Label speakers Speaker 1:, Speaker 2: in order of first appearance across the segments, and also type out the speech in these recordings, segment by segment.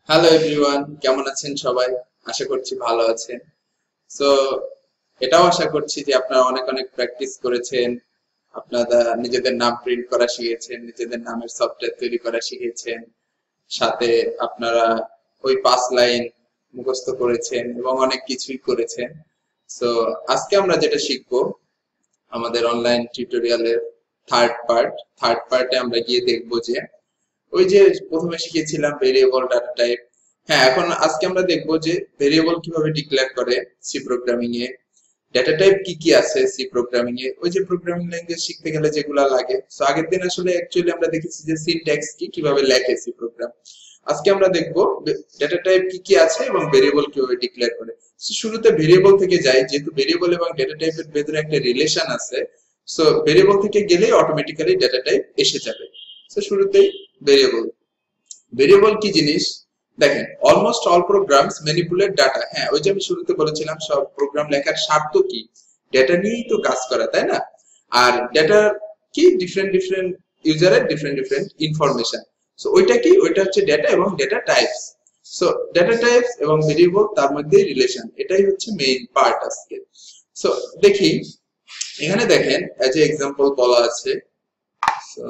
Speaker 1: Hello everyone, কেমন আছেন সবাই? আশা করছি ভালো আছেন। সো এটাও আশা করছি যে আপনারা অনেক অনেক প্র্যাকটিস করেছেন, আপনারা নিজেদের নাম প্রিন্ট করা শিখেছেন, নিজেদের নামের সফটওয়্যার তৈরি করা শিখেছেন, সাথে আপনারা ওই 5 লাইন মুখস্থ করেছেন এবং অনেক কিছুই করেছেন। সো আজকে আমরা যেটা শিখবো আমাদের অনলাইন টিউটোরিয়ালের থার্ড পার্টে আমরা গিয়ে দেখবো যে ওই যে প্রথমে শিখেছিলাম ভেরিয়েবল ডাটা টাইপ। হ্যাঁ, এখন আজকে আমরা দেখবো যে ভেরিয়েবল কিভাবে ডিক্লেয়ার করে সি প্রোগ্রামিং এ, ডেটা টাইপ কি কি আছে সি প্রোগ্রামিং এ, ওই যে প্রোগ্রামিং ল্যাঙ্গুয়েজ শিখতে গেলে যেগুলো লাগে। সো আগের দিন আসলে অ্যাকচুয়ালি আমরা দেখেছি যে সিনট্যাক্স কি, কিভাবে লেখে সি প্রোগ্রাম। আজকে আমরা দেখবো ডেটা টাইপ কি কি আছে এবং ভেরিয়েবল কিভাবে ডিক্লেয়ার করে। So, শুরুতে ভেরিয়েবল থেকে যাই, যেহেতু ভেরিয়েবল এবং ডেটা টাইপের ভেতরে একটা রিলেশন আছে। সো ভেরিয়েবল থেকে গেলেই অটোমেটিক্যালি ডেটা টাইপ এসে যাবে। সো শুরুতেই ভেরিয়েবল। ভেরিয়েবল কি জিনিস দেখেন, almost all programs manipulate data. হ্যাঁ, ওই যে আমি শুরুতে বলেছিলাম সব প্রোগ্রাম লেখার স্বার্থ কি, ডেটা নিয়েই তো কাজ করা, তাই না? আর ডেটা কি ডিফারেন্ট ডিফারেন্ট ইউজারের ডিফারেন্ট ডিফারেন্ট ইনফরমেশন। সো ওইটা কি, ওইটা হচ্ছে ডেটা এবং data types. So data types এবং ভেরিয়েবল তার মধ্যে রিলেশন, এটাই হচ্ছে মেইন পার্ট আজকে। সো দেখি এখানে দেখেন এজ এ এক্সাম্পল বলা আছে। So,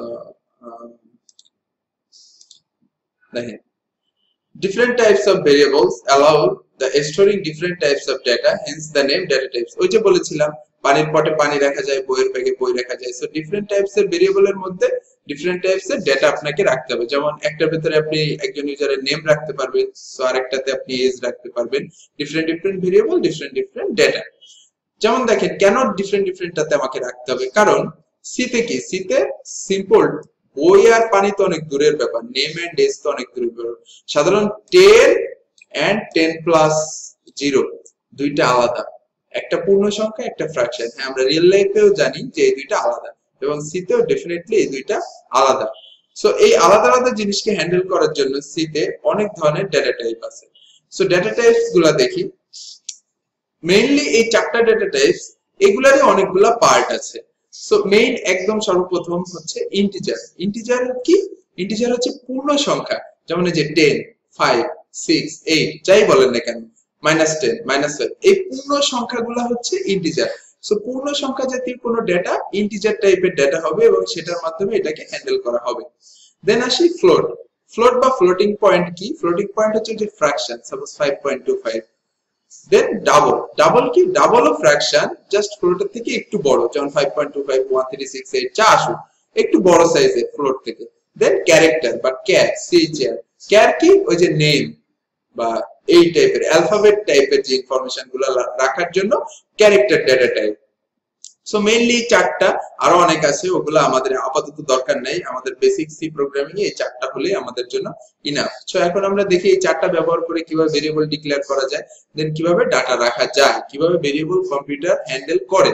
Speaker 1: দেখেন different types of variables allow the storing different types of data, hence the name data types. ওই যে বলেছিলাম পানির পটে পানি রাখা যায়, বইয়ের ব্যাগে বই রাখা যায়। সো ডিফারেন্ট টাইপস এর ভেরিয়েবল এর মধ্যে ডিফারেন্ট টাইপস এর ডেটা আপনাকে রাখতে হবে। যেমন একটার ভিতরে আপনি একজন ইউজারের নেম রাখতে পারবেন, সো আরেকটাতে আপনি এজ রাখতে পারবেন। Different different variable, different different data. যেমন দেখেন কেন ডিফারেন্ট ডিফারেন্টটাতে আমাকে রাখতে হবে, কারণ সিতে কি, সিতে সিম্পল বই আর পানি তো অনেক দূরের ব্যাপার, নেম এন্ড এজ তো অনেক দূরের ব্যাপার। সাধারণ 10 এন্ড 10+0 দুইটা আলাদা, একটা পূর্ণ সংখ্যা একটা ফ্র্যাকশন। হ্যাঁ, আমরা রিয়েল লাইফেও জানি যে এই দুইটা আলাদা এবং সিতেও ডেফিনেটলি এই দুইটা আলাদা। সো এই আলাদা আলাদা জিনিসকে হ্যান্ডেল করার জন্য সিতে অনেক ধরনের ডেটা টাইপ আছে। সো ডেটা টাইপস গুলা দেখি। মেইনলি এই চারটা ডেটা টাইপস, এগুলারই অনেকগুলা পার্ট আছে। সো মেইন একদম সর্বপ্রথম হচ্ছে ইন্টিজার। ইন্টিজার কি, ইন্টিজার হচ্ছে পূর্ণ সংখ্যা। যেমন এই যে 10, 5, 6, 8 যাই বলেন না কেন, -10, -5, এই পূর্ণ সংখ্যাগুলো হচ্ছে ইন্টিজার। সো পূর্ণ সংখ্যা জাতীয় কোনো ডেটা ইন্টিজার টাইপের ডেটা হবে এবং সেটার মাধ্যমে এটাকে হ্যান্ডেল করা হবে। দেন আসি ফ্লোট। ফ্লোট বা ফ্লোটিং পয়েন্ট কি, ফ্লোটিং পয়েন্ট হচ্ছে যে ফ্র্যাকশন, সাপোজ 5.25। দেন ডাবল কি, ডাবল ও ফ্র্যাকশন, জাস্ট ফ্লোটের থেকে একটু বড়, যেমন 5.25, 136, 8 যা আসুক, একটু বড় সাইজের ফ্লোট থেকে। দেন ক্যারেক্টার বা ক্যার, সিএচআর। ক্যার কি, ওই যে নেম বা এই টাইপের অ্যালফাবেট টাইপের যে ইনফরমেশন গুলো রাখার জন্য character data type. So mainly চারটা, আরো অনেক আছে, ওগুলো আমাদের আপাতত দরকার নেই। আমাদের বেসিক সি প্রোগ্রামিং এ এই চারটা হলেই আমাদের জন্য ইনাফ। সো এখন আমরা দেখি এই চারটা ব্যবহার করে কিভাবে ভেরিয়েবল ডিক্লেয়ার করা যায়, দেন কিভাবে ডাটা রাখা যায়, কিভাবে ভেরিয়েবল কম্পিউটার হ্যান্ডেল করে।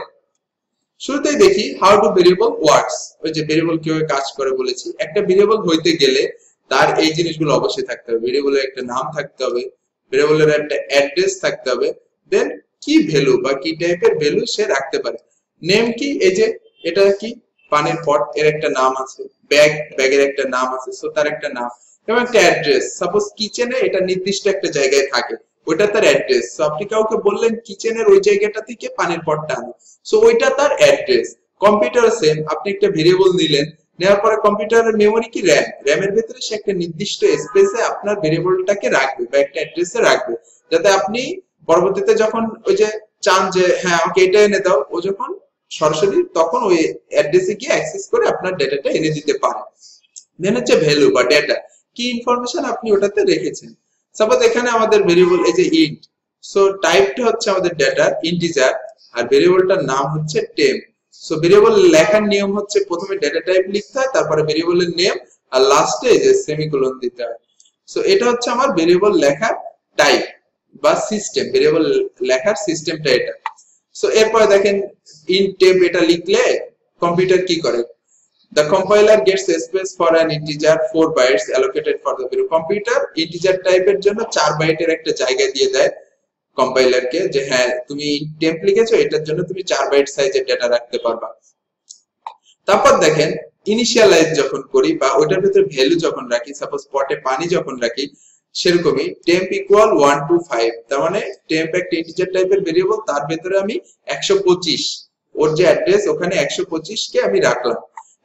Speaker 1: শুরুতেই দেখি হাউ টু ভেরিয়েবল ওয়ার্কস। ওই যে ভেরিয়েবল কিভাবে কাজ করে বলেছি, একটা ভেরিয়েবল হইতে গেলে তার এই জিনিসগুলো অবশ্যই থাকতে হবে। ভেরিয়েবলের একটা নাম থাকতে হবে, ভেরিয়েবলের একটা অ্যাড্রেস থাকতে হবে, দেন কি ভ্যালু বা কি টাইপের ভ্যালু সে রাখতে পারে। নেম কি, এই যে এটা কি, পানির পট, এর একটা নাম আছে, ব্যাগ, ব্যাগের একটা নাম আছে, সো তার একটা নাম এবং একটা অ্যাড্রেস। সাপোজ কিচেনে এটা নির্দিষ্ট একটা জায়গায় থাকে, ওইটা তার অ্যাড্রেস। সো আপনি কাউকে বললেন কিচেনের ওই জায়গাটা থেকে পানির পটটা আনো, সো ওইটা তার অ্যাড্রেস। কম্পিউটার সেম, আপনি একটা ভেরিয়েবল নিলেন, নেওয়ার পরে কম্পিউটারের মেমোরি কি র্যাম, র্যামের ভিতরে সে একটা নির্দিষ্ট স্পেসে আপনার ভেরিয়েবলটাকে রাখবে বা একটা অ্যাড্রেসে রাখবে, যাতে আপনি পরবর্তীতে যখন ওই যে চান যে হ্যাঁ আমাকে এটা এনে দাও, ও যখন সরাসরি তখন ওই অ্যাড্রেসে গিয়ে অ্যাক্সেস করে আপনার ডেটাটা এনে দিতে পারে। দেন হচ্ছে ভ্যালু বা ডেটা, কি ইনফরমেশন আপনি ওটাতে রেখেছেন। সাপোজ এখানে আমাদের ভেরিয়েবল এই যে ইন্ট, সো টাইপটা হচ্ছে আমাদের ডেটা ইন্টিজার আর ভেরিয়েবলটার নাম হচ্ছে টেম্প। সো ভেরিয়েবল লেখার নিয়ম হচ্ছে প্রথমে ডেটা টাইপ লিখতে হয়, তারপরে ভেরিয়েবলের নেম, আর লাস্টে এই যে সেমিকোলন দিতে হয়। সো এটা হচ্ছে আমার ভেরিয়েবল লেখার টাইপ বা সিস্টেম, ভেরিয়েবল লেখার সিস্টেমটা এটা। সো এরপরে দেখেন ইন্ট টেম্প এটা লিখলে কম্পিউটার কি করে, the compiler gets a space for an integer 4 bytes allocated for the value. Computer integer টাইপের জন্য 4 বাইটের একটা জায়গা দিয়ে দেয় কম্পাইলারকে, যে হ্যাঁ তুমি টেম্প লিখেছো, এটার জন্য তুমি 4 বাইট সাইজের ডেটা রাখতে পারবা। তারপর দেখেন ইনিশিয়ালাইজ যখন করি বা ওইটার ভিতরে ভ্যালু যখন রাখি, সাপোজ পটে পানি যখন রাখি, সেরকমই temp equal 1 to 5, তার মানে temp একটা ইন্টিজার টাইপের ভেরিয়েবল, তার ভেতরে আমি 125 ওর যে অ্যাড্রেস ওখানে 125 কে আমি রাখলাম।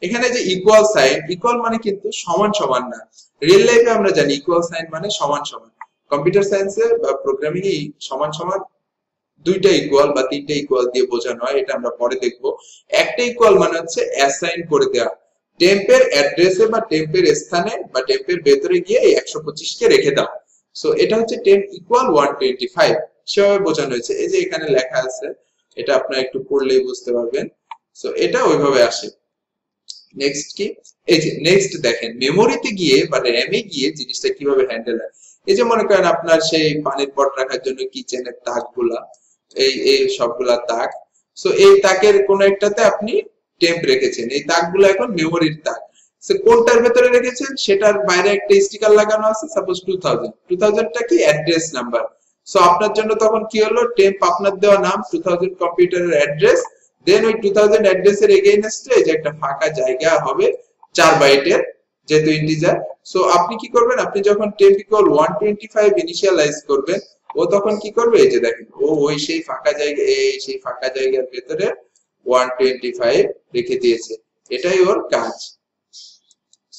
Speaker 1: এখানে যে ইকুয়াল সাইন, ইকুয়াল মানে কিন্তু সমান সমান না, রিয়েল লাইফে আমরা জানি ইকুয়াল সাইন মানে সমান সমান, কম্পিউটার সায়েন্সে বা প্রোগ্রামিং এ সমান সমান দুইটা ইকুয়াল বা তিনটা ইকুয়াল দিয়ে বোঝানো হয়, এটা আমরা পরে দেখব। একটা ইকুয়াল মানে হচ্ছে অ্যাসাইন করে দেওয়া, টেম্পের অ্যাড্রেসে বা টেম্পের স্থানে বা টেম্পের ভেতরে গিয়ে এই 125 কে রেখে দাও। সো এটা হচ্ছে টেম্প ইকুয়াল 125 সেভাবে বোঝানো হয়েছে। এই যে এখানে লেখা আছে, এটা আপনারা একটু পড়লেই বুঝতে পারবেন। সো এটা ওইভাবে আসে। নেক্সট কি, এই যে নেক্সট দেখেন মেমোরিতে গিয়ে বা র‍্যামে গিয়ে জিনিসটা কিভাবে হ্যান্ডেল হয়। এই যে মনে করেন আপনার সেই পানির পট রাখার জন্য কিচেনের তাকগুলা, এই সবগুলা তাক, সো এই তাকের কোন একটাতে আপনি টেম্প রেখেছেন, এই তাকগুলো এখন মেমোরির তাক। সো কোনটার ভেতরে রেখেছেন সেটার বাইরে একটা স্টিকার লাগানো আছে, সাপোজ 2000 টা কি অ্যাড্রেস নাম্বার। সো আপনার জন্য তখন কি হলো, টেম্প আপনার দেওয়া নাম, 2000 কম্পিউটারের অ্যাড্রেস, দেন ওই 2000 অ্যাড্রেসের এগেইনস্টে যে একটা ফাঁকা জায়গা হবে 4 বাইটের, যেহেতু ইন্টিজার। সো আপনি কি করবেন, আপনি যখন টেম্প ইকুয়াল 125 ইনিশিয়ালাইজ করবেন, ও তখন কি করবে, এই যে দেখেন ও ওই সেই ফাঁকা জায়গা, এই সেই ফাঁকা জায়গার ভেতরে 125 রেখে দিয়েছে, এটাই ওর কাজ।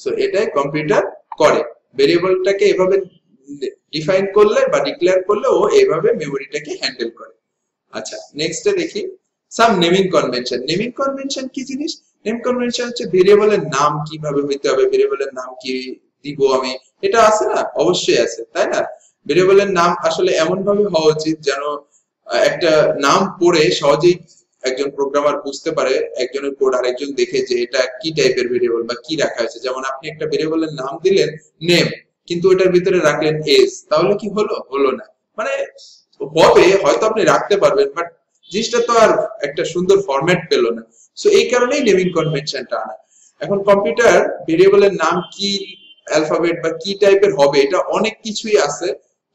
Speaker 1: সো এটাই কম্পিউটার করে, ভেরিয়েবলটাকে এভাবে ডিফাইন করলে বা ডিক্লেয়ার করলে ও এইভাবে মেমোরিটাকে হ্যান্ডেল করে। আচ্ছা নেক্সটে দেখি সাম নেমিং কনভেনশন। নেমিং কনভেনশন কি জিনিস? নেম কনভেনশন হচ্ছে ভেরিয়েবলের নাম কিভাবে হইতে হবে, ভেরিয়েবলের নাম কি দিব আমি, এটা আছে না, অবশ্যই আছে, তাই না? ভেরিয়েবলের নাম আসলে এমন ভাবে হওয়া উচিত যেন একটা নাম পড়ে সহজেই একজন প্রোগ্রামার বুঝতে পারে একজনের কোড আরেকজন দেখে যে এটা কি টাইপের ভেরিয়েবল বা কি রাখা হয়েছে। যেমন আপনি একটা ভেরিয়েবলের নাম দিলেন নেম, কিন্তু ওটার ভিতরে রাখলেন এজ, তাহলে কি হলো, হলো না। মানে হবে হয়তো আপনি রাখতে পারবেন, বাট জিনিসটা তো আর একটা সুন্দর ফরম্যাট পেল না। সো এই কারণেই নেমিং কনভেনশনটা আনা। এখন কম্পিউটার ভেরিয়েবলের নাম কি অ্যালফাবেট বা কি টাইপের হবে, এটা অনেক কিছুই আছে,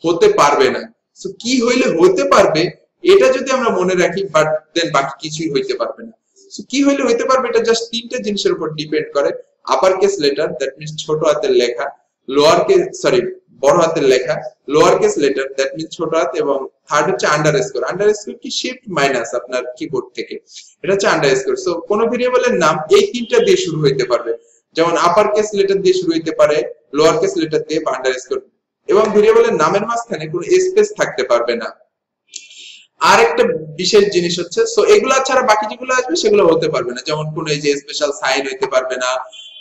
Speaker 1: হতে পারবে না। সো কি হইলে হইতে পারবে এটা যদি আমরা মনে রাখি, বাট দেন বাকি কিছুই হইতে পারবে না। সো কি হইলে হইতে পারবে, এটা জাস্ট তিনটা জিনিসের উপর ডিপেন্ড করে। Upper case letter, that means ছোট হাতের লেখা, লোয়ার কেস বড় হাতের লেখা, lower case letter that means ছোট হাত, এবং থার্ড হচ্ছে আন্ডারস্কোর। আন্ডারস্কোর কি শিফট মাইনাস আপনার কিবোর্ড থেকে, এটা হচ্ছে আন্ডারস্কোর। সো কোন ভেরিয়েবলের নাম এই তিনটা দিয়ে শুরু হইতে পারবে, যেমন আপার কেস লেটার দিয়ে শুরু হইতে পারে, লোয়ার কেস লেটার দিয়ে বা আন্ডারস্কোর, এবং ভেরিয়েবলের নামের মাঝখানে কোনো স্পেস থাকতে পারবে না। আর একটা বিশেষ জিনিস হচ্ছে, সো এগুলা ছাড়া বাকি যেগুলো আসবে সেগুলো হতে পারবে না, যেমন কোনো এই যে স্পেশাল সাইন হইতে পারবে না,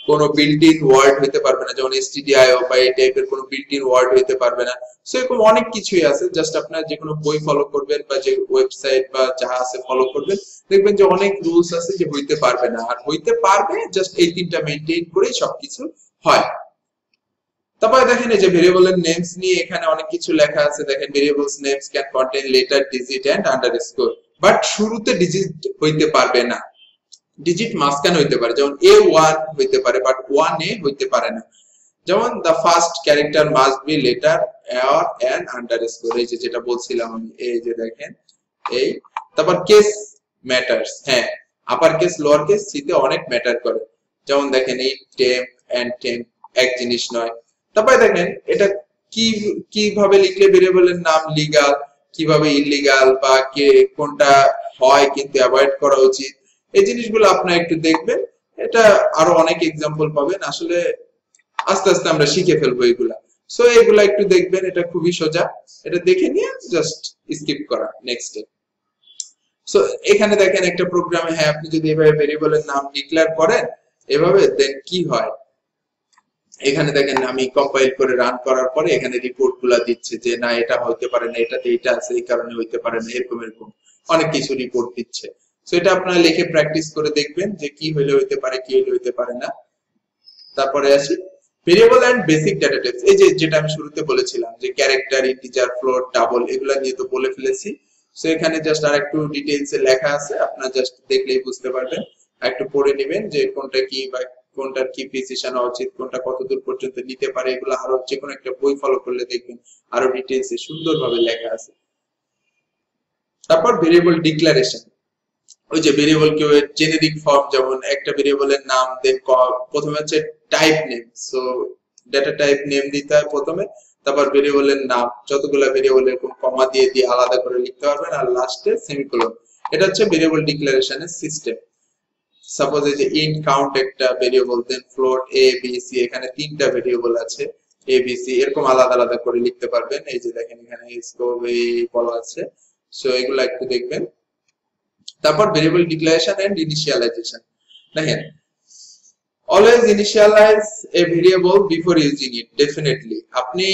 Speaker 1: কোনো বিল্ট ইন ওয়ার্ড হইতে পারবে না, যেমন stdio বা এই টাইপের কোনো বিল্ট ইন ওয়ার্ড হইতে পারবে না। সো এরকম অনেক কিছুই আছে, জাস্ট আপনার যে কোনো বই ফলো করবেন বা যে ওয়েবসাইট বা যা আছে ফলো করবেন, দেখবেন যে অনেক রুলস আছে যে হইতে পারবে না, আর হইতে পারবে জাস্ট এই তিনটা মেইনটেইন করেই সবকিছু হয়। তারপরে দেখেন এই যে ভেরিয়েবলের নেমস নিয়ে এখানে অনেক কিছু লেখা আছে। দেখেন variables names can contain letter, digit and underscore, but শুরুতে ডিজিট হইতে পারবে না, ডিজিট মাঝখানে হইতে পারে, যেমন A1 হইতে পারে, বাট 1A হইতে পারে না। যেমন the first character must be letter or an underscore, এই যে যেটা বলছিলাম আমি, এই যে দেখেন এই। তারপর কেস ম্যাটারস, হ্যাঁ আপার কেস লোয়ার কেস সিতে অনেক ম্যাটার করে, যেমন দেখেন এই টেম্প এন্ড টেম্প এক জিনিস নয়। তারপরে দেখেন এটা কিভাবে লিখলে ভেরিয়েবলের নাম লিগ্যাল, কিভাবে ইলিগ্যাল, বা কে কোনটা হয় কিন্তু অ্যাভয়েড করা উচিত, এই জিনিসগুলো আপনারা একটু দেখবেন। এটা আরো অনেক এক্সাম্পল পাবেন, আসলে আস্তে আস্তে আমরা শিখে ফেলবো এগুলা। সো এগুলা একটু দেখবেন, এটা খুবই সোজা, এটা দেখে নিয়ে জাস্ট স্কিপ করা নেক্সটে। সো এখানে দেখেন একটা প্রোগ্রামে, হ্যাঁ আপনি যদি এভাবে ভেরিয়েবলের নাম ডিক্লেয়ার করেন এভাবে, দেন কি হয়, এখানে দেখেন আমি কম্পাইল করে রান করার পরে এখানে রিপোর্ট গুলা দিচ্ছে যে না এটা হইতে পারে না, এটাতে এটা আছে এই কারণে হইতে পারে না, এরকম এরকম অনেক কিছু রিপোর্ট দিচ্ছে। সো এটা আপনারা লিখে প্র্যাকটিস করে দেখবেন যে কি হইলে হইতে পারে, কি হইলে হইতে পারে না। তারপরে আসি variable and basic data types. এই যে যেটা আমি শুরুতে বলেছিলাম যে ক্যারেক্টার, ইন্টিজার, ফ্লোট, ডাবল, এগুলা নিয়ে তো বলে ফেলেছি। সো এখানে জাস্ট আরেকটু ডিটেইলসে লেখা আছে, আপনারা জাস্ট দেখলেই বুঝতে পারবেন, একটু পড়ে নেবেন যে কোনটা কি বা কোনটার কি প্রিসিশন হওয়া উচিত, কোনটা কতদূর পর্যন্ত নিতে পারে, এগুলো আরো যে কোনো একটা বই ফলো করলে দেখবেন আরো ডিটেইলসে সুন্দরভাবে লেখা আছে। তারপর ভেরিয়েবল ডিক্লারেশন, ওই যে ভেরিয়েবল কেউ জেনেরিক ফর্ম, যেমন একটা ভেরিয়েবলের নাম, দেন প্রথমে হচ্ছে type name, so data type name দিতে হয় প্রথমে, তারপর ভেরিয়েবলের নাম, যতগুলো ভেরিয়েবল এরকম কমা দিয়ে দিয়ে আলাদা করে লিখতে পারবেন, আর লাস্টে সেমিকোলন। এটা হচ্ছে ভেরিয়েবল ডিক্লারেশনের সিস্টেম। সাপোজ এই যে ইন্ট কাউন্ট একটা variable, then float A B C, এখানে তিনটা ভেরিয়েবল আছে এ বি সি, এরকম আলাদা আলাদা করে লিখতে পারবেন। এই যে দেখেন এখানে স্কোপ এই বলা আছে, সো এগুলা একটু দেখবেন। তারপর ভেরিয়েবল ডিক্লারেশন এন্ড ইনিশিয়ালাইজেশন। দেখেন always initialize a variable before using it. Definitely আপনি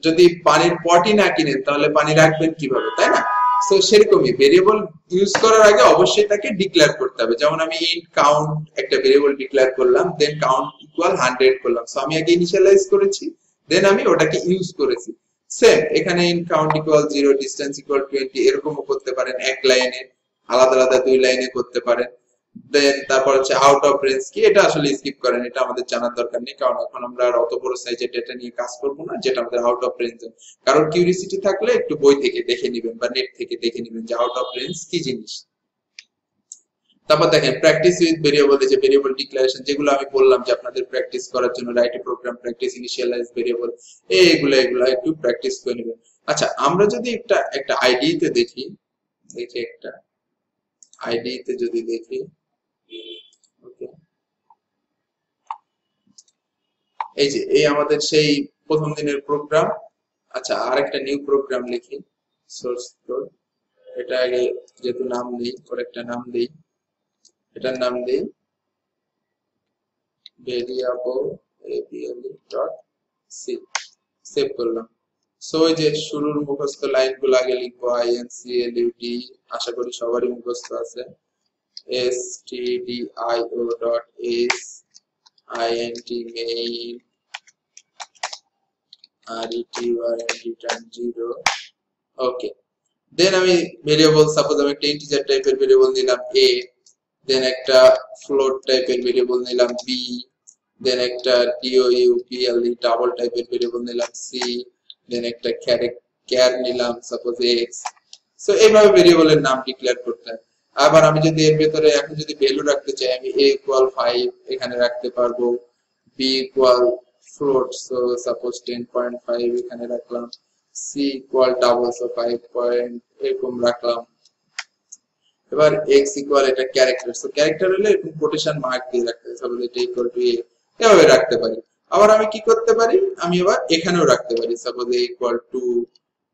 Speaker 1: যদি পানির পটই না কিনেন তাহলে পানি রাখবেন কিভাবে, তাই না? সো সেরকমই ভেরিয়েবল ইউজ করার আগে অবশ্যই তাকে ডিক্লেয়ার করতে হবে। যেমন আমি ইন্ট কাউন্ট একটা ভেরিয়েবল ডিক্লেয়ার করলাম, দেন কাউন্ট ইকুয়াল 100 করলাম, সো আমি আগে ইনিশিয়ালাইজ করেছি, দেন আমি ওটাকে ইউজ করেছি। সেম এখানে int count equal 0, distance equal 20, এরকমও করতে পারেন, এক লাইনে, আলাদা আলাদা দুই লাইনে করতে পারেন। দেন তারপর হচ্ছে আউট অফ রেঞ্জ কি, এটা আসলে স্কিপ করেন, এটা আমাদের জানার দরকার নেই, কারণ এখন আমরা আর অত বড় সাইজের ডেটা নিয়ে কাজ করব না যেটা আমাদের আউট অফ রেঞ্জ। কারণ কিউরিসিটি থাকলে একটু বই থেকে দেখে নেবেন বা নেট থেকে দেখে নেবেন যে আউট অফ রেঞ্জ কি জিনিস। তারপর দেখেন প্র্যাকটিস উইথ ভেরিয়েবল, যে ভেরিয়েবল ডিক্লারেশন যেগুলো আমি বললাম যে আপনাদের প্র্যাকটিস করার জন্য, write a program, practice, initialize variable, এগুলা একটু প্র্যাকটিস করে নেবেন। আচ্ছা আমরা যদি একটা আইডি তে দেখি, একটা আইডি তে যদি দেখি, ওকে, এই যে এই আমাদের সেই প্রথম দিনের প্রোগ্রাম। আচ্ছা আর একটা নিউ প্রোগ্রাম লিখি, সোর্স কোড, এটা আগে যেহেতু নাম নেই ওর একটা নাম দেই, এটার নাম দেই ভেরিয়েবল abl.c, সেভ করলাম। সো এই যে শুরুর মুখস্থ লাইনগুলো আগে লিখবো, inclut, আশা করি সবারই মুখস্থ আছে, stdio.s int main return 0, ওকে। দেন আমি ভেরিয়েবল, সাপোজ আমি একটা ইন্টিজার টাইপের ভেরিয়েবল নিলাম a, দেন একটা ফ্লোট টাইপের ভেরিয়েবল নিলাম b, দেন একটা double ডাবল টাইপের ভেরিয়েবল নিলাম c, দেন একটা ক্যার নিলাম সাপোজ x। সো এইভাবে ভেরিয়েবলের নাম ডিক্লেয়ার করতে হয়। আবার আমি যদি এর ভেতরে এখন যদি ভ্যালু রাখতে চাই, আমি a ইকুয়াল 5 এখানে রাখতে পারবো, b equal float, so suppose 10.5 এখানে রাখলাম, c ইকুয়াল ডাবল, সো 5 এরকম রাখলাম। এবার x ইকুয়াল এটা ক্যারেক্টার, সো ক্যারেক্টার হলে এরকম কোটেশন মার্ক দিয়ে রাখতে হবে, সাপোজ এটা ইকুয়াল টু a, এভাবে রাখতে পারি। আবার আমি কি করতে পারি, আমি এবার এখানেও রাখতে পারি, suppose a equal to,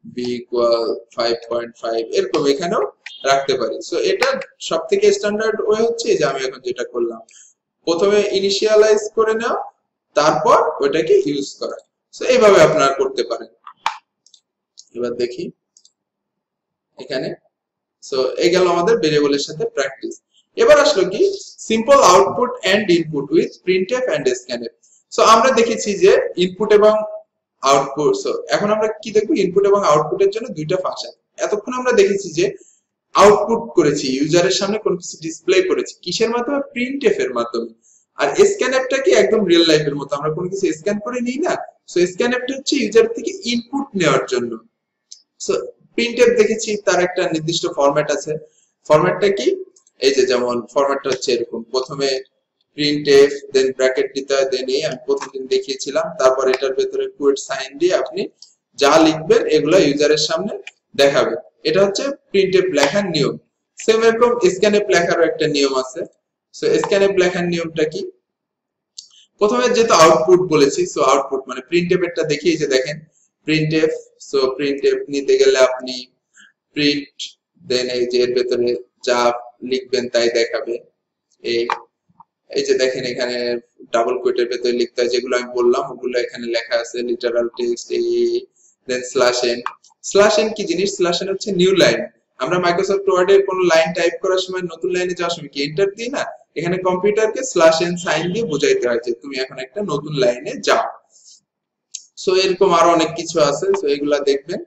Speaker 1: b equal 5.5, এরকম এখানেও রাখতে পারি। সো এটা সবথেকে স্ট্যান্ডার্ড ওয়ে হচ্ছে যে আমি এখন যেটা করলাম, প্রথমে ইনিশিয়ালাইজ করে নেওয়া, তারপর ওটাকে ইউজ করা। সো এইভাবে আপনারা করতে পারেন। এবার দেখি এখানে, সো এই গেল আমাদের ভেরিয়েবলের সাথে প্র্যাকটিস। এবার আসলো কি simple output and input with printf and scanf. So আমরা দেখেছি যে ইনপুট এবং আউটপুট, সো এখন আমরা কি দেখবো, ইনপুট এবং আউটপুটের জন্য দুইটা ফাংশন। এতক্ষণ আমরা দেখেছি যে আউটপুট করেছি, ইউজারের সামনে কোনো কিছু ডিসপ্লে করেছি, কিসের মাধ্যমে, প্রিন্টএফ এর মাধ্যমে। আর স্ক্যানএফটা কি একদম রিয়েল লাইফের মতো, আমরা কোনো কিছু স্ক্যান করে নিই না। সো স্ক্যানএফটা হচ্ছে ইউজার থেকে ইনপুট নেওয়ার জন্য। সো প্রিন্টএফ দেখেছি তার একটা নির্দিষ্ট ফরম্যাট আছে, ফরম্যাটটা কি, এই যে যেমন ফরম্যাটটা হচ্ছে এরকম, প্রথমে প্রিন্টএফ, দেন ব্র্যাকেট দিতে হয়, দেন আমি প্রথম দিন দেখিয়েছিলাম, তারপর এটার ভেতরে কোড সাইন দিয়ে আপনি যা লিখবেন এগুলো ইউজারের সামনে দেখাবে। এটা হচ্ছে প্রিন্টএফ লেখার নিয়ম। সেম এরকম স্ক্যানএফ লেখারও একটা নিয়ম আছে। সো স্ক্যানএফ লেখার নিয়মটা কি, প্রথমে যেহেতু আউটপুট বলেছি, সো আউটপুট মানে প্রিন্টএফ এরটা দেখি, এই যে দেখেন প্রিন্টএফ, সো প্রিন্টএফ নিতে গেলে আপনি প্রিন্ট, দেন এই যে এর ভেতরে যা লিখবেন তাই দেখাবে। এই যে দেখেন এখানে ডাবল কোটের ভেতরে লিখতে হয়, যেগুলো আমি বললাম ওগুলো এখানে লেখা আছে, লিটারাল টেক্সট, দেন স্ল্যাশ এন। স্ল্যাশ এন কি জিনিস, স্ল্যাশ এন হচ্ছে নিউ লাইন। আমরা মাইক্রোসফট ওয়ার্ডের কোনো লাইন টাইপ করার সময়, নতুন লাইনে যাওয়ার সময় কি এন্টার দিই না, এখানে কম্পিউটারকে স্ল্যাশ এন সাইন দিয়ে বোঝাইতে হয় যে তুমি এখন একটা নতুন লাইনে যাও। সো এরকম আরো অনেক কিছু আছে, সো এগুলা দেখবেন।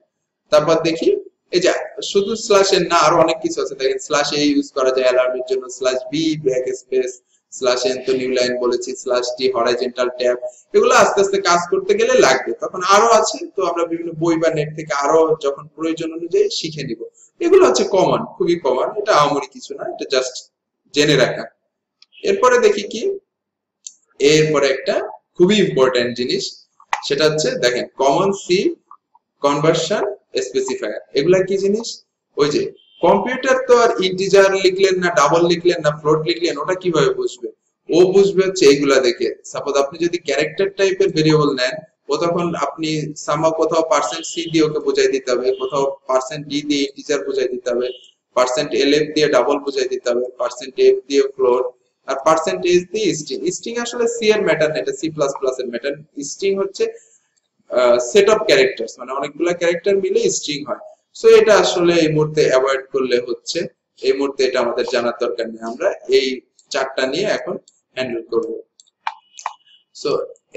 Speaker 1: তারপর দেখি এই যে শুধু স্ল্যাশ এন না, আরো অনেক কিছু আছে। দেখেন স্ল্যাশ এ ইউজ করা যায় অ্যালার্মের জন্য, slash be back space, slash N তো নিউ লাইন বলেছি, স্ল্যাশ টি হরাইজন্টাল ট্যাব। এগুলো আস্তে আস্তে কাজ করতে গেলে লাগবে, তখন আরো আছে, তো আমরা বিভিন্ন বই বা নেট থেকে আরো যখন প্রয়োজন অনুযায়ী শিখে নিব। এগুলো হচ্ছে কমন, খুবই কমন, এটা আহামরি কিছু না, এটা জাস্ট জেনে রাখা। এরপরে দেখি কি, এরপরে একটা খুবই ইম্পর্টেন্ট জিনিস, সেটা হচ্ছে দেখেন কমন সি কনভার্সন স্পেসিফায়ার। এগুলা কি জিনিস? ওই যে কম্পিউটার তো আর ইন্টিজার লিখলেন না, ডাবল লিখলেন না, ফ্লোট লিখলেন, ওটা কিভাবে বুঝবে? ও বুঝবে হচ্ছে এইগুলা দেখে। সাপোজ আপনি যদি ক্যারেক্টার টাইপের ভেরিয়েবল নেন, ও তখন আপনি সামহাউ কোথাও পার্সেন্ট সি দিয়ে ওকে বোঝাই দিতে হবে, কোথাও পার্সেন্ট ডি দিয়ে ইন্টিজার বোঝাই দিতে হবে, পার্সেন্ট এল এফ দিয়ে ডাবল বোঝাই দিতে হবে, পার্সেন্ট এফ দিয়ে ফ্লোট, আর পার্সেন্টেজ দিয়ে স্ট্রিং। স্ট্রিং আসলে সি এর ম্যাটার না, এটা সি প্লাস প্লাস এর ম্যাটার। স্ট্রিং হচ্ছে সেট অফ ক্যারেক্টার্স, মানে অনেকগুলা ক্যারেক্টার মিলে স্ট্রিং হয়। সো এটা আসলে এই মুহূর্তে অ্যাভয়েড করলে হচ্ছে, এই মুহূর্তে এটা আমাদের জানার দরকার নেই। আমরা এই চারটা নিয়ে এখন হ্যান্ডেল করব। সো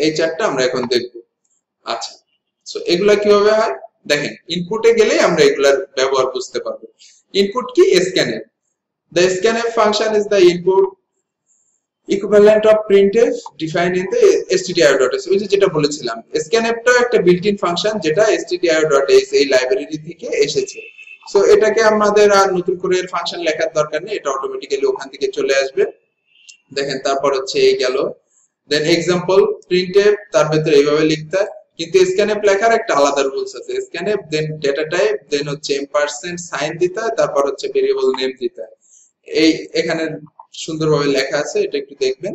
Speaker 1: এই চারটা আমরা এখন দেখব। আচ্ছা, সো এগুলা কিভাবে হয় দেখেন, ইনপুটে গেলেই আমরা এগুলার ব্যবহার বুঝতে পারবো। ইনপুট কি? Scanf. The scanf function is the input equivalent of printf defined in the stdio.h। ওই যে যেটা বলেছিলাম, scanf টা একটা বিল্ট ইন ফাংশন যেটা stdio.h এই লাইব্রেরি থেকে এসেছে। সো এটাকে আমাদের আর নতুন করে এর ফাংশন লেখার দরকার নেই, এটা অটোমেটিক্যালি ওখান থেকে চলে আসবে। দেখেন তারপর হচ্ছে এই গেল, দেন এক্সাম্পল printf, তার ভিতরে এইভাবে লিখতে হয়, কিন্তু scanf লেখার একটা আলাদা রুলস আছে। scanf দেন ডেটা টাইপ, দেন হচ্ছে এম্পারসেন্ট সাইন দিতে হয়, তারপর হচ্ছে ভেরিয়েবল নেম দিতে হয়। এই এখানে সুন্দরভাবে লেখা আছে, এটা একটু দেখবেন।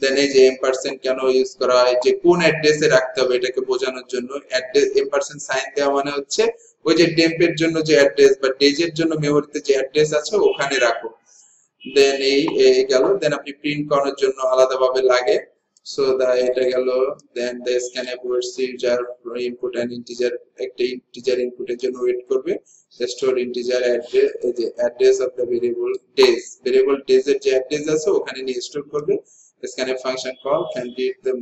Speaker 1: দেন এই যে এম্পারসেন্ট কেন ইউজ করা হয়, যে কোন অ্যাড্রেসে রাখতে হবে এটাকে বোঝানোর জন্য। অ্যাড্রেস এম্পারসেন্ট সাইন দেওয়া মানে হচ্ছে ওই যে টেম্পের জন্য যে অ্যাড্রেস বা ডেজের জন্য মেমোরিতে যে অ্যাড্রেস আছে ওখানে রাখো। দেন এই গেল, দেন আপনি প্রিন্ট করার জন্য আলাদাভাবে লাগে। সো দা এটা গেল। Then the scanf waits user input and integer, একটা ইন্টিজার ইনপুটের জন্য ওয়েট করবে। স্টোর ইন্টিজার অ্যাড্রেস, এই যে address of the variable days, variable days এর যে অ্যাড্রেস আছে ওখানে নিয়ে স্টোর করবে। Scanf function call can read the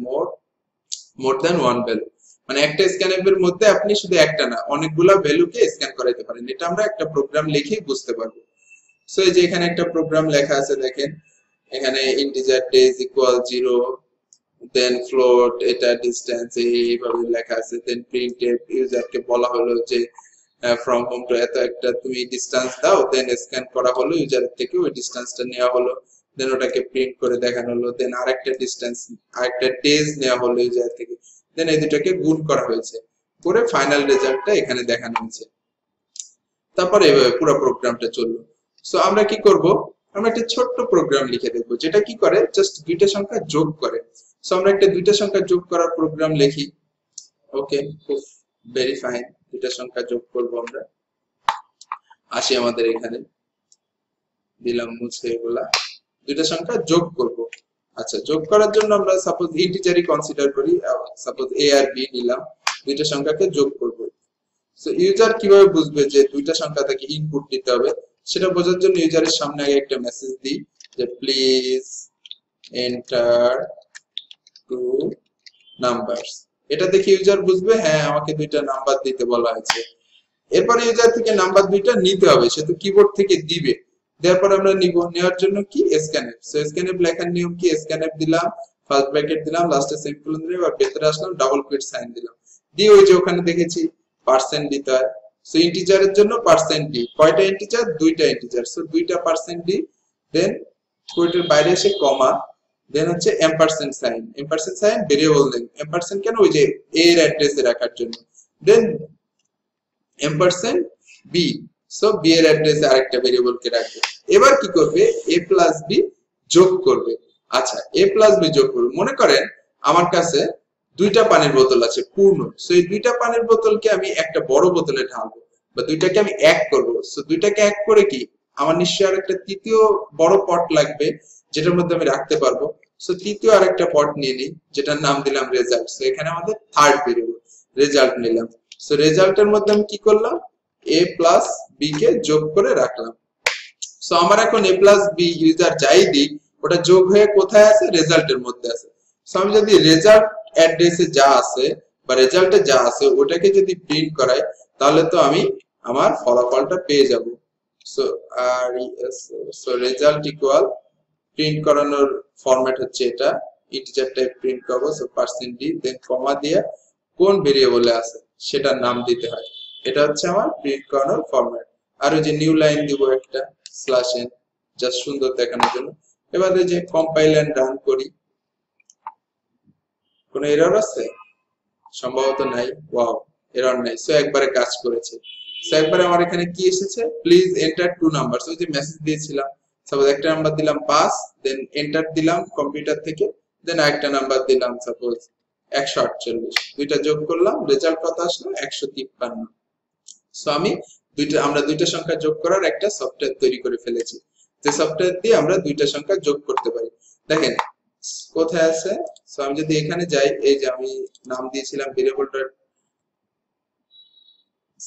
Speaker 1: more than one value, মানে একটা স্ক্যানএফ এর মধ্যে আপনি শুধু একটা না অনেকগুলা ভ্যালুকে স্ক্যান করাইতে পারেন। এটা আমরা একটা প্রোগ্রাম লিখে বুঝতে পারবো। সো এই যে এখানে একটা প্রোগ্রাম লেখা আছে দেখেন, এখানে ইন্টিজার ডেজ ইকুয়াল 0, দেন ফ্লোট এটা ডিসটেন্স এইভাবে লেখা আছে। দেন প্রিন্টএফ ইউজারকে বলা হলো যে ফ্রম হোম টু এত একটা তুমি ডিসটেন্স দাও, দেন স্ক্যান করা হলো ইউজারের থেকে, ওই ডিসটেন্সটা নেওয়া হলো, দেন ওটাকে প্রিন্ট করে দেখানো হলো। দেন আরেকটা ডিসটেন্স, আরেকটা ডেজ নেওয়া হলো ইউজার থেকে, দেন এই দুটাকে গুণ করা হয়েছে, করে ফাইনাল রেজাল্টটা এখানে দেখানো হয়েছে। তারপর এইভাবে পুরো প্রোগ্রামটা চললো। সো আমরা কি করব, আমরা একটা ছোট্ট প্রোগ্রাম লিখে দেব যেটা কি করে, জাস্ট দুইটা সংখ্যা যোগ করে। সো আমরা একটা দুইটা সংখ্যা যোগ করার প্রোগ্রাম লিখি। ওকে, খুব ভেরি ফাইন, দুইটা সংখ্যা যোগ করব আমরা। আসি আমাদের এখানে, দিলাম মুছে এগুলা, দুইটা সংখ্যা যোগ করব। আচ্ছা, যোগ করার জন্য আমরা সাপোজ ইন্টিজারই কনসিডার করি, সাপোজ a আর b নিলাম, দুইটা সংখ্যাকে যোগ করব। সো ইউজার কিভাবে বুঝবে যে দুইটা সংখ্যা থেকে ইনপুট দিতে হবে, সেটা বোঝার জন্য ইউজারের সামনে আগে একটা মেসেজ দিই যে প্লিজ এন্টার টু নাম্বারস। এটা দেখে ইউজার বুঝবে হ্যাঁ আমাকে দুইটা নাম্বার দিতে বলা হয়েছে। এরপর ইউজার থেকে নাম্বার দুইটা নিতে হবে, সে তো কিবোর্ড থেকে দিবে। তারপর আমরা নিব, নেওয়ার জন্য কি স্ক্যানএফ। সো স্ক্যানএফ লেখার নিয়ম কি, স্ক্যানএফ দিলাম, ফার্স্ট ব্র্যাকেট দিলাম, লাস্টে সেমিকোলন দিয়ে আর ভেতরে আসলাম, ডাবল কোট সাইন দিলাম, দিয়ে ওই যে ওখানে দেখেছি পার্সেন্ট দিতে হয়। সো ইন্টিজারের জন্য পার্সেন্ট ডি, কয়টা ইন্টিজার? দুইটা ইন্টিজার, সো দুইটা পার্সেন্ট ডি, দেন কোটের বাইরে এসে কমা, দেন হচ্ছে এম্পারসেন্ট সাইন, এম্পারসেন্ট সাইন ভেরিয়েবল নেম, এম্পারসেন্ট কেন? ওই যে এ এর অ্যাড্রেসে রাখার জন্য, দেন এম্পারসেন্ট বি, সো বি এর অ্যাড্রেসে আরেকটা ভেরিয়েবল কে রাখবে। এবার কি করবে, a প্লাস বি যোগ করবে। আচ্ছা, a প্লাস বি যোগ করবে, মনে করেন আমার কাছে দুইটা পানির বোতল আছে পূর্ণ, সো এই দুইটা পানির বোতলকে আমি একটা বড় বোতলে ঢালবো, বা দুইটাকে আমি এক করব। সো দুইটাকে এক করে কি আমার নিশ্চয়ই আর একটা তৃতীয় বড় পট লাগবে যেটার মধ্যে আমি রাখতে পারবো। সো তৃতীয় আরেকটা পট নিয়ে নিই যেটার নাম দিলাম রেজাল্ট। সো এখানে আমাদের থার্ড ভেরিয়েবল রেজাল্ট নিলাম। সো রেজাল্টের মধ্যে আমি কি করলাম, a প্লাস বি কে যোগ করে রাখলাম। সো আমার এখন a প্লাস বি ইউজার যাই দিই ওটা যোগ হয়ে কোথায় আছে, রেজাল্টের মধ্যে আছে। সো আমি যদি রেজাল্ট অ্যাড্রেসে যা আছে বা রেজাল্টে যা আছে ওটাকে যদি প্রিন্ট করাই তাহলে তো আমি আমার ফলাফলটা পেয়ে যাব। সো আর সো রেজাল্ট ইকুয়াল, প্রিন্ট করানোর ফরম্যাট হচ্ছে এটা, ইন্টিজার টাইপ প্রিন্ট করব। সো পার্সেন্ট ডি, দেন কমা দিয়ে কোন ভেরিয়েবলে আছে সেটার নাম দিতে হয়। এটা হচ্ছে আমার প্রিন্ট করানোর ফরম্যাট। আর ওই যে নিউ লাইন দিব একটা স্ল্যাশ এন, জাস্ট সুন্দর দেখানোর জন্য। এবারে যে কম্পাইল এন্ড রান করি, কোনো এরর আছে? সম্ভবত নাই। ওয়াও, এরর নাই। সো একবারে কাজ করেছে। সো একবারে আমার এখানে কি এসেছে, প্লিজ এন্টার টু নাম্বারস। ওই যে মেসেজ দিয়েছিলাম, সাপোজ একটা নাম্বার দিলাম 5, দেন এন্টার দিলাম কম্পিউটার থেকে, দেন আরেকটা নাম্বার দিলাম সাপোজ 148, দুইটা যোগ করলাম, রেজাল্ট কত আসলো 153। সো আমরা দুইটা সংখ্যা যোগ করার একটা সফটওয়্যার তৈরি করে ফেলেছি, যে সফটওয়্যার দিয়ে আমরা দুইটা সংখ্যা যোগ করতে পারি। দেখেন কোথায় আছে। সো আমি যদি এখানে যাই, এই যে আমি নাম দিয়েছিলাম variable dot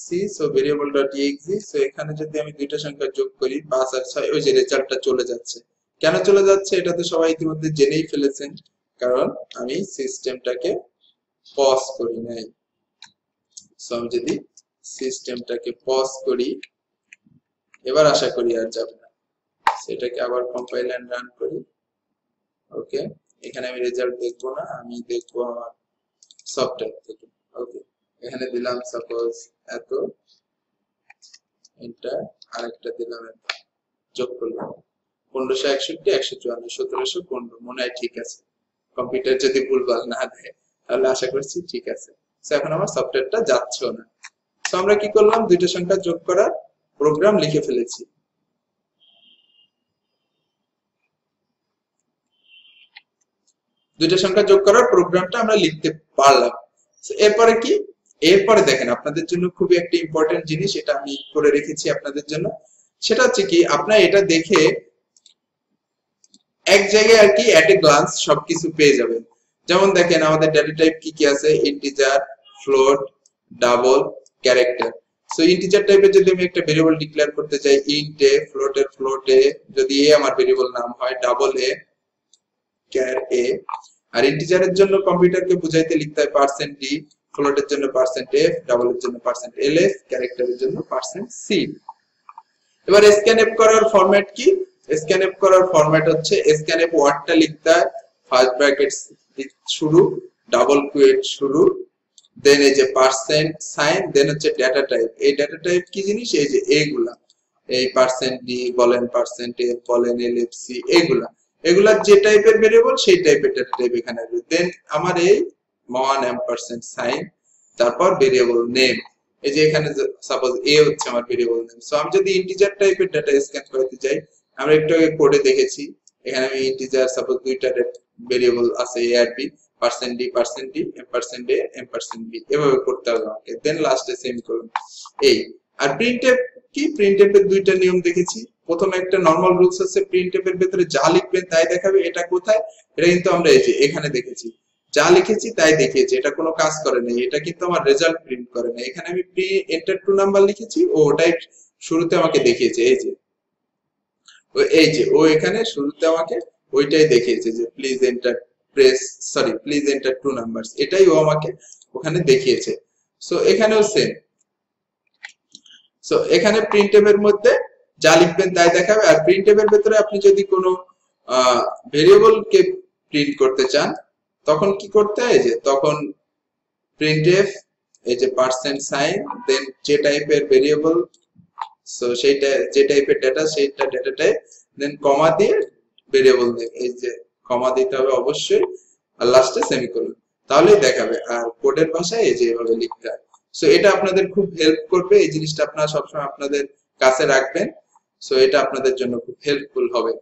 Speaker 1: C, so variable dot exe. So এখানে যদি আমি দুইটা সংখ্যা যোগ করি 5 আর 6, ওই যে রেজাল্টটা চলে যাচ্ছে। কেন চলে যাচ্ছে এটা তো সবাই ইতিমধ্যে জেনেই ফেলেছেন, কারণ আমি সিস্টেমটাকে পজ করি নাই। সো আমি যদি সিস্টেমটাকে পজ করি, এবার আশা করি আর যাবে না। সেটাকে আবার কম্পাইল এন্ড রান করি। ওকে, এখানে আমি রেজাল্ট দেখবো না, আমি দেখবো আমার সফটওয়্যার থেকে। ওকে, এখানে দিলাম সাপোজ এত, এন্টার, আরেকটা দিলাম এত, যোগ করলাম 1561, 154, 1715, মনে হয় ঠিক আছে। কম্পিউটার যদি ভুলভাল না দেয় তাহলে আশা করছি ঠিক আছে। সো এখন আমার সফটওয়্যারটা যাচ্ছেও না। সো আমরা কি করলাম, দুইটা সংখ্যা যোগ করার প্রোগ্রাম লিখে ফেলেছি। দুইটা সংখ্যা যোগ করার প্রোগ্রামটা আমরা লিখতে পারলাম। এরপরে কি, এরপরে দেখেন আপনাদের জন্য খুবই একটা ইম্পর্টেন্ট জিনিস, এটা আমি করে রেখেছি আপনাদের জন্য। সেটা হচ্ছে কি, আপনারা এটা দেখে এক জায়গায় আর কি এট এ গ্লান্স সবকিছু পেয়ে যাবেন। যেমন দেখেন আমাদের ডেটা টাইপ কি কি আছে, integer, float, double, character. So integer টাইপের যদি আমি একটা ভেরিয়েবল ডিক্লেয়ার করতে চাই, ইন্ট এ, ফ্লোটের ফ্লোটে, যদি এ আমার ভেরিয়েবল নাম হয়, ডাবল এ, ক্যার এ। আর ইন্টিজারের জন্য কম্পিউটারকে বুঝাইতে লিখতে হয় পার্সেন্ট ডি, ফ্লোটের জন্য পার্সেন্ট এফ, ডাবলের জন্য পার্সেন্ট এল এফ, ক্যারেক্টারের জন্য পার্সেন্ট সি। এবার স্ক্যানএফ করার ফরম্যাট কি, স্ক্যানএফ করার ফরম্যাট হচ্ছে স্ক্যানএফ ওয়ার্ডটা লিখতে হয় ফার্স্ট ব্র্যাকেট শুরু, ডাবল কুয়েট শুরু, দেন এই যে পার্সেন্ট সাইন, দেন হচ্ছে ডেটা টাইপ। এই ডেটা টাইপ কি জিনিস, এই যে এইগুলা, এই পার্সেন্ট ডি বলেন, পার্সেন্ট এফ বলেন, এলএফসি, এগুলা যে টাইপের ভেরিয়েবল সেই টাইপের ডেটা টাইপ এখানে আসবে। দেন আমার এই মন এম্পারসেন্ট সাইন, তারপর ভেরিয়েবল নেম। এই যে এখানে সাপোজ এ হচ্ছে আমার ভেরিয়েবল নেম। সো আমি যদি ইন্টিজার টাইপের ডাটা স্ক্যান করতে চাই, আমরা একটু আগে কোডে দেখেছি, এখানে আমি ইন্টিজার সাপোজ দুইটা ভেরিয়েবল আছে এ আর বি, পার্সেন্ট ডি, এম্পারসেন্ট এ, এম্পারসেন্ট বি, এভাবে করতে হবে আমাকে। দেন লাস্টে সেমিকোলন। এই আর প্রিন্টএফ কি, প্রিন্টএফ এর দুইটা নিয়ম দেখেছি। প্রথমে একটা নরমাল রুলস আছে, প্রিন্টএফ এর ভেতরে যা লিখবেন তাই দেখাবে। এটা কোথায়, এটা কিন্তু আমরা এই যে এখানে দেখেছি, যা লিখেছি তাই দেখিয়েছি, এটা কোনো কাজ করে নাই, এটা কিন্তু আমার রেজাল্ট প্রিন্ট করে না। এখানে আমি প্রি এন্টার টু নাম্বার লিখেছি, ও ওটাই শুরুতে আমাকে দেখিয়েছে। এই যে ও এখানে শুরুতে আমাকে ওইটাই দেখিয়েছে যে please enter please enter two numbers, এটাই ও আমাকে ওখানে দেখিয়েছে। সো এখানেও সেম। সো এখানে প্রিন্টএফ এর মধ্যে যা লিখবেন তাই দেখাবে। আর প্রিন্টএফ এর ভেতরে আপনি যদি কোনো ভেরিয়েবল কে প্রিন্ট করতে চান, তখন কি করতে হয়, যে তখন প্রিন্টএফ, এই যে পার্সেন্ট সাইন, দেন যে টাইপের ভেরিয়েবল, সো সেইটা যে টাইপের ডেটা সেইটা ডেটা টাইপ, দেন কমা দিয়ে ভেরিয়েবল নেম, এই যে কমা দিতে হবে অবশ্যই, আর লাস্টে সেমিকোলন, তাহলেই দেখাবে। আর কোডের ভাষায় এই যে এভাবে লিখতে হয়। সো এটা আপনাদের খুব হেল্প করবে, এই জিনিসটা আপনারা সবসময় আপনাদের কাছে রাখবেন। সো এটা আপনাদের জন্য খুব হেল্পফুল হবে।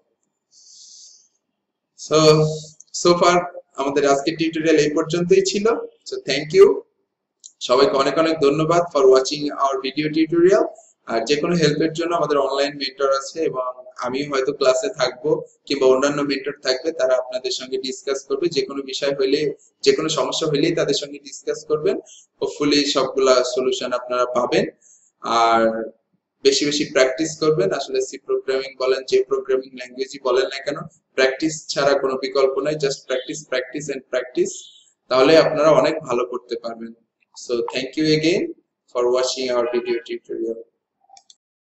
Speaker 1: সো ফার আমাদের আজকের টিউটোরিয়াল এই পর্যন্তই ছিল। সো থ্যাংক ইউ, সবাইকে অনেক অনেক ধন্যবাদ for watching our video tutorial. আর যে কোনো হেল্পের জন্য আমাদের অনলাইন মেন্টর আছে, এবং আমি হয়তো ক্লাসে থাকবো কিংবা অন্যান্য মেন্টর থাকবে, তারা আপনাদের সঙ্গে ডিসকাস করবে। যে কোনো বিষয় হইলে, যে কোনো সমস্যা হইলেই তাদের সঙ্গে ডিসকাস করবেন। হোপফুলি সবগুলা সলিউশন আপনারা পাবেন। আর বেশি বেশি প্র্যাকটিস করবেন। আসলে সি প্রোগ্রামিং বলেন, যে প্রোগ্রামিং ল্যাঙ্গুয়েজই বলেন না কেন, প্র্যাকটিস ছাড়া কোনো বিকল্প নাই। Just practice, practice and practice, তাহলে আপনারা অনেক ভালো করতে পারবেন। So thank you again for watching our video tutorial.